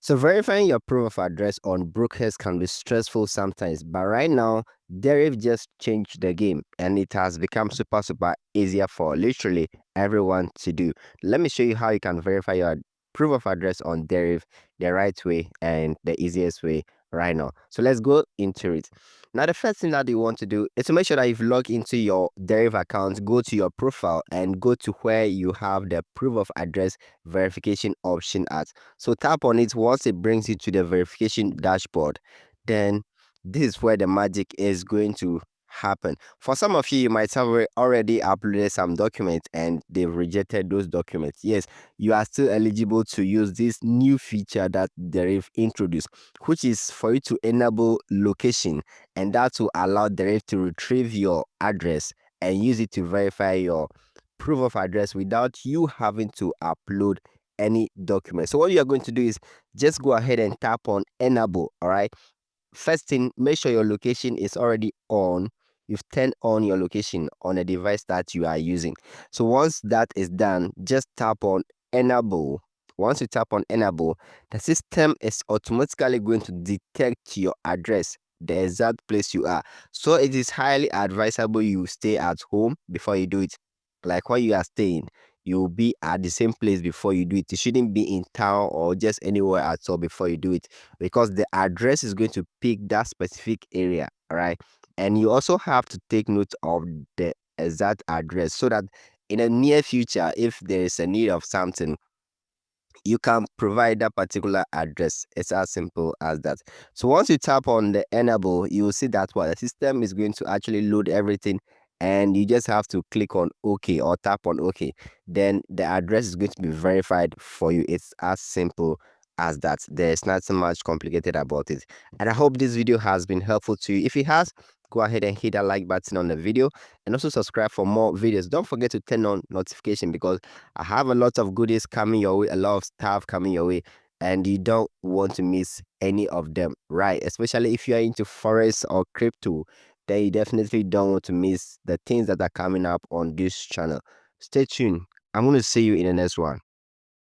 So verifying your proof of address on brokers can be stressful sometimes, but right now, Deriv just changed the game and it has become super easier for literally everyone to do. Let me show you how you can verify your proof of address on Deriv the right way and the easiest way right now. So let's go into it. Now, the first thing that you want to do is to make sure that you've logged into your Deriv account, go to your profile and go to where you have the proof of address verification option at. So tap on it. Once it brings you to the verification dashboard, then this is where the magic is going to happen. For some of you might have already uploaded some documents and they've rejected those documents. Yes, you are still eligible to use this new feature that Deriv introduced, which is for you to enable location, and that will allow Deriv to retrieve your address and use it to verify your proof of address without you having to upload any document. So what you are going to do is just go ahead and tap on enable. All right, first thing, make sure your location is already on. You've turned on your location on a device that you are using. So once that is done, just tap on enable. Once you tap on enable, the system is automatically going to detect your address, the exact place you are. So it is highly advisable you stay at home before you do it. Like where you are staying, you'll be at the same place before you do it. You shouldn't be in town or just anywhere at all before you do it, because the address is going to pick that specific area. All right, and you also have to take note of the exact address so that in the near future, if there is a need of something, you can provide that particular address. It's as simple as that. So once you tap on the enable, you will see that what the system is going to actually load everything, and you just have to click on OK or tap on OK. Then the address is going to be verified for you. It's as simple as that. There's nothing much complicated about it. And I hope this video has been helpful to you. If it has, go ahead and hit that like button on the video and also subscribe for more videos. Don't forget to turn on notification, because I have a lot of goodies coming your way, a lot of stuff coming your way, and you don't want to miss any of them, right? Especially if you are into Forex or crypto, then you definitely don't want to miss the things that are coming up on this channel. Stay tuned. I'm going to see you in the next one.